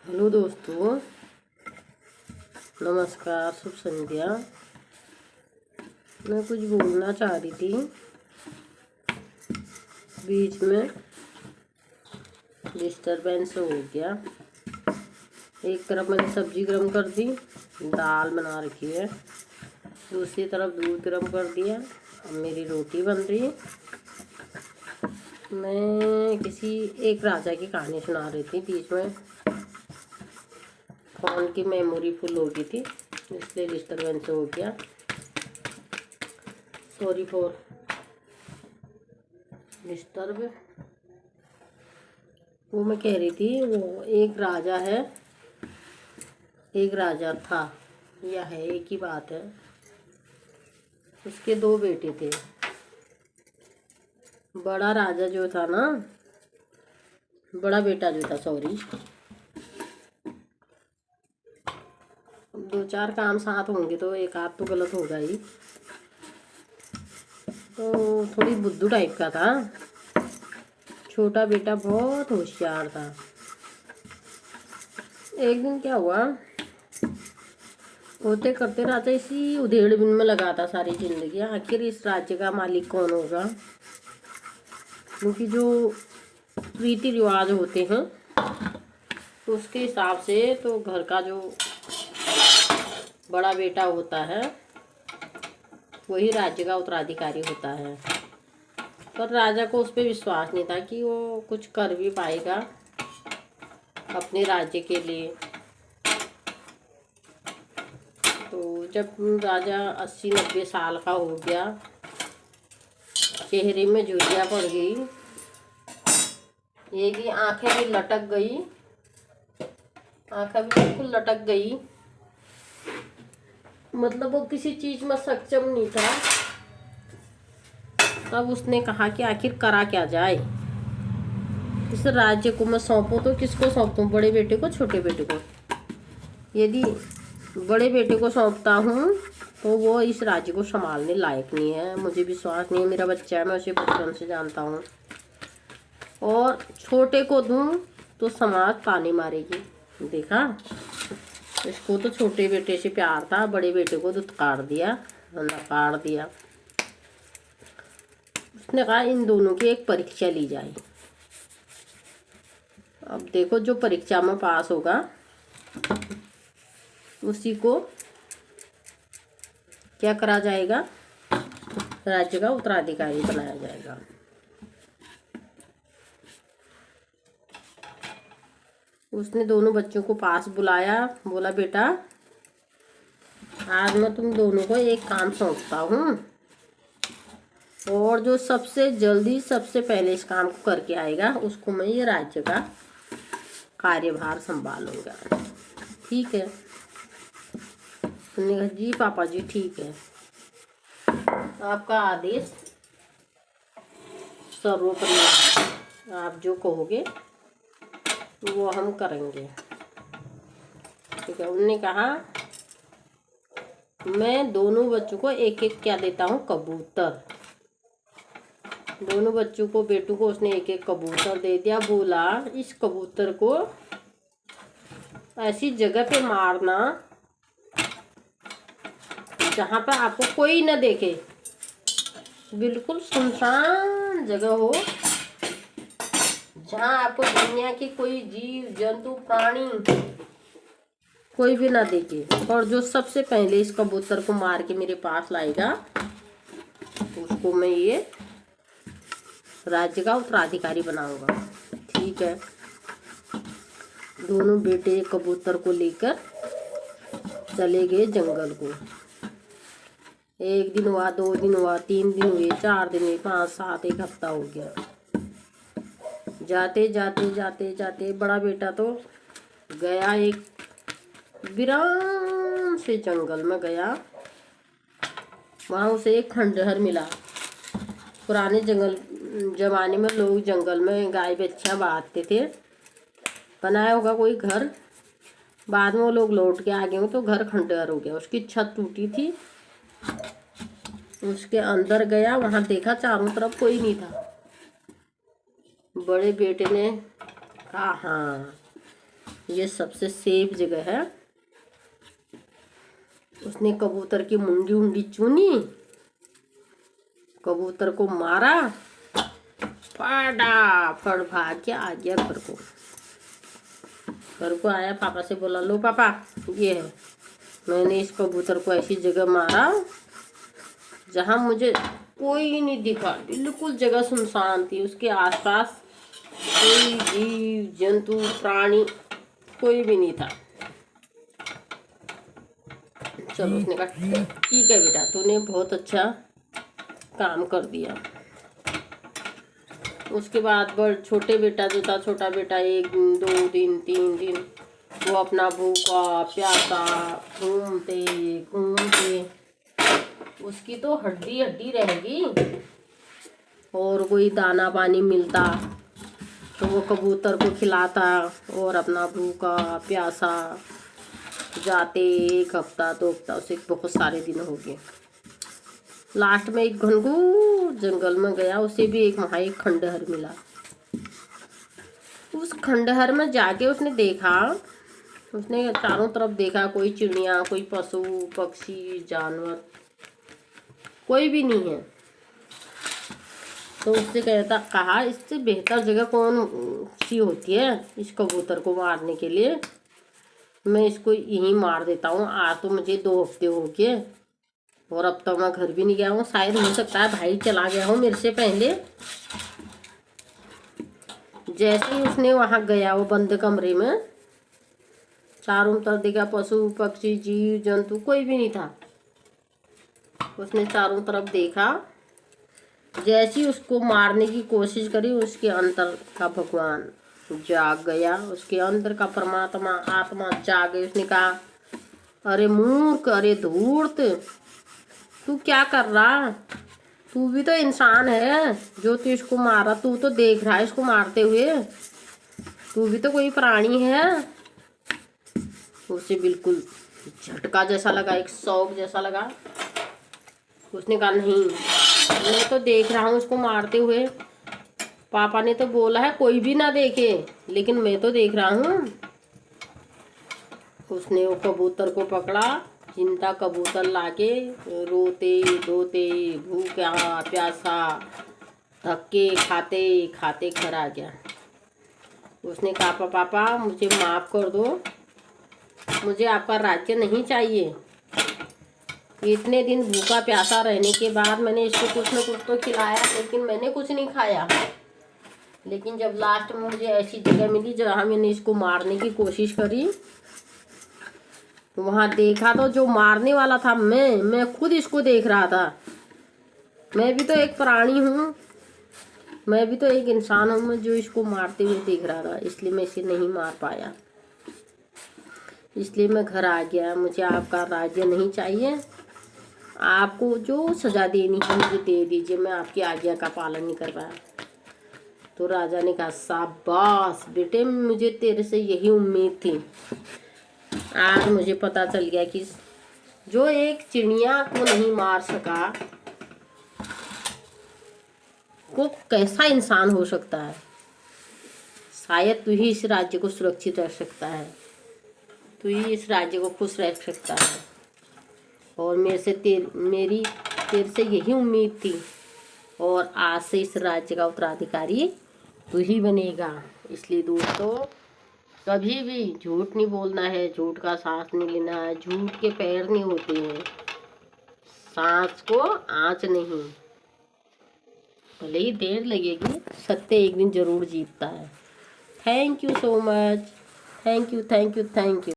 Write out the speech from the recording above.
Hello दोस्तों, नमस्कार, शुभ संध्या। मैं कुछ बोलना चाह रही थी, बीच में डिस्टरबेंस हो गया। एक तरफ मैंने सब्जी गर्म कर दी, दाल बना रखी है, दूसरी तरफ दूध गर्म कर दिया। अब मेरी रोटी बन रही है। मैं किसी एक राजा की कहानी सुना रही थी, बीच में फ़ोन की मेमोरी फुल हो गई थी, इसलिए डिस्टरबेंस हो गया। Sorry for disturb. वो मैं कह रही थी, वो एक राजा है, एक राजा था या है, एक ही बात है। उसके दो बेटे थे। बड़ा राजा जो था ना, बड़ा बेटा जो था, सॉरी, दो चार काम साथ होंगे तो एक आध तो गलत होगा ही। तो थोड़ी बुद्धू टाइप का था। छोटा बेटा बहुत होशियार था। एक दिन क्या हुआ, होते करते राजा इसी उधेड़ बुन में लगा था सारी जिंदगी। आखिर इस राज्य का मालिक कौन होगा, क्योंकि जो रीति रिवाज होते हैं उसके हिसाब से तो घर का जो बड़ा बेटा होता है वही राज्य का उत्तराधिकारी होता है। पर राजा को उस पर विश्वास नहीं था कि वो कुछ कर भी पाएगा अपने राज्य के लिए। तो जब राजा 80-90 साल का हो गया, चेहरे में झुर्रियाँ पड़ गई, ये कि आंखें भी लटक गई, आंखें भी बिल्कुल लटक गई, मतलब वो किसी चीज में सक्षम नहीं था। तब उसने कहा कि आखिर करा क्या जाए, इस राज्य को मैं सौंपूं तो किसको सौंपूं, बड़े बेटे को, छोटे बेटे को। यदि बड़े बेटे को सौंपता हूँ तो वो इस राज्य को संभालने लायक नहीं है, मुझे विश्वास नहीं है, मेरा बच्चा है, मैं उसे बचपन से जानता हूँ। और छोटे को दूँ तो समाज ताने मारेगी। देखा, इसको तो छोटे बेटे से प्यार था, बड़े बेटे को धुतकार दिया, नकार दिया। उसने कहा इन दोनों की एक परीक्षा ली जाए। अब देखो, जो परीक्षा में पास होगा उसी को क्या करा जाएगा, राज्य का उत्तराधिकारी बनाया जाएगा। उसने दोनों बच्चों को पास बुलाया, बोला बेटा आज मैं तुम दोनों को एक काम सौंपता हूँ, और जो सबसे जल्दी सबसे पहले इस काम को करके आएगा उसको मैं ये राज्य का कार्यभार संभालूंगा। ठीक है? उन्होंने कहा जी पापा जी ठीक है, आपका आदेश सर्वोपरि, आप जो कहोगे वो हम करेंगे। ठीक है? उन्होंने कहा मैं दोनों बच्चों को एक एक क्या देता हूँ, कबूतर। दोनों बच्चों को, बेटू को उसने एक एक कबूतर दे दिया। बोला इस कबूतर को ऐसी जगह पे मारना जहाँ पर आपको कोई न देखे, बिल्कुल सुनसान जगह हो, जहाँ आपको दुनिया की कोई जीव जंतु प्राणी कोई भी ना देखे। और जो सबसे पहले इस कबूतर को मार के मेरे पास लाएगा उसको मैं ये राज्य का उत्तराधिकारी बनाऊंगा। ठीक है? दोनों बेटे कबूतर को लेकर चले गए जंगल को। एक दिन हुआ, 2 दिन हुआ, 3 दिन हुए, 4 दिन हुए, 5, 7, एक हफ्ता हो गया। जाते जाते जाते जाते बड़ा बेटा तो गया एक वीरान से जंगल में गया। वहाँ उसे एक खंडहर मिला। पुराने जमाने में लोग जंगल में गाय बच्चा बांधते थे, बनाया होगा कोई घर। बाद में वो लोग लौट के आ गए तो घर खंडहर हो गया। उसकी छत टूटी थी, उसके अंदर गया, वहां देखा चारों तरफ कोई नहीं था। बड़े बेटे ने कहा हाँ ये सबसे सेफ जगह है। उसने कबूतर की मुंडी उंडी चुनी, कबूतर को मारा, फटाफट भाग के आ गया घर को। घर को आया, पापा से बोला, लो पापा ये है, मैंने इस कबूतर को ऐसी जगह मारा जहां मुझे कोई नहीं दिखा, बिल्कुल जगह सुनसान थी, उसके आसपास कोई जीव जंतु प्राणी कोई भी नहीं था। चलो उसने कहा ठीक है बेटा, तूने बहुत अच्छा काम कर दिया। उसके बाद छोटे बेटा जो था, छोटा बेटा 1 दिन 2 दिन 3 दिन वो अपना भूखा प्यासा घूमते घूमते, उसकी तो हड्डी हड्डी रहेगी। और कोई दाना पानी मिलता तो वो कबूतर को खिलाता और अपना भूखा प्यासा जाते 1 हफ्ता 2 हफ्ता, उसे बहुत सारे दिन हो गए। लास्ट में एक घनघोर जंगल में गया, उसे भी वहाँ एक खंडहर मिला। उस खंडहर में जाके उसने देखा, उसने चारों तरफ देखा, कोई चिड़िया, कोई पशु पक्षी जानवर कोई भी नहीं है। तो उससे कहा इससे बेहतर जगह कौन सी होती है इस कबूतर को मारने के लिए, मैं इसको यहीं मार देता हूँ। आज तो मुझे 2 हफ्ते हो गए और अब तक मैं घर भी नहीं गया हूँ, शायद हो सकता है भाई चला गया हो मेरे से पहले। जैसे ही उसने वहाँ गया, वो बंद कमरे में, चारों तरफ देखा, पशु पक्षी जीव जंतु कोई भी नहीं था। उसने चारों तरफ देखा, जैसी उसको मारने की कोशिश करी, उसके अंदर का भगवान जाग गया, उसके अंदर का परमात्मा आत्मा जाग गई। उसने कहा, अरे मूर्ख, अरे धूर्त, तू क्या कर रहा? तू भी तो इंसान है, जो तू इसको मारा, तू तो देख रहा है इसको मारते हुए, तू भी तो कोई प्राणी है। उसे बिल्कुल झटका जैसा लगा, एक शौक जैसा लगा। उसने कहा, नहीं, मैं तो देख रहा हूँ इसको मारते हुए, पापा ने तो बोला है कोई भी ना देखे, लेकिन मैं तो देख रहा हूँ। उसने वो कबूतर को पकड़ा, जिंदा कबूतर लाके रोते धोते भूखा प्यासा धक्के खाते खाते घर आ गया। उसने कहा, पापा मुझे माफ़ कर दो, मुझे आपका राज्य नहीं चाहिए। इतने दिन भूखा प्यासा रहने के बाद मैंने इसको कुछ न कुछ तो खिलाया, लेकिन मैंने कुछ नहीं खाया। लेकिन जब लास्ट में मुझे ऐसी जगह मिली जहाँ मैंने इसको मारने की कोशिश करी, वहाँ देखा तो जो मारने वाला था मैं खुद इसको देख रहा था। मैं भी तो एक प्राणी हूँ, मैं भी तो एक इंसान हूँ, मैं जो इसको मारते हुए देख रहा था, इसलिए मैं इसे नहीं मार पाया, इसलिए मैं घर आ गया। मुझे आपका राज्य नहीं चाहिए, आपको जो सजा देनी है मुझे दे दीजिए, मैं आपकी आज्ञा का पालन नहीं कर पाया। तो राजा ने कहा, शाबाश बेटे, मुझे तेरे से यही उम्मीद थी। आज मुझे पता चल गया कि जो एक चिड़िया को नहीं मार सका वो कैसा इंसान हो सकता है। शायद तू ही इस राज्य को सुरक्षित रख सकता है, तू ही इस राज्य को खुश रख सकता है। और मेरी तेरे से यही उम्मीद थी, और आज से इस राज्य का उत्तराधिकारी तू ही बनेगा। इसलिए दोस्तों, कभी भी झूठ नहीं बोलना है, झूठ का सांस नहीं लेना है, झूठ के पैर नहीं होते हैं, सांस को आँच नहीं। भले ही देर लगेगी, सत्य एक दिन जरूर जीतता है। Thank you so much, thank you thank you thank you.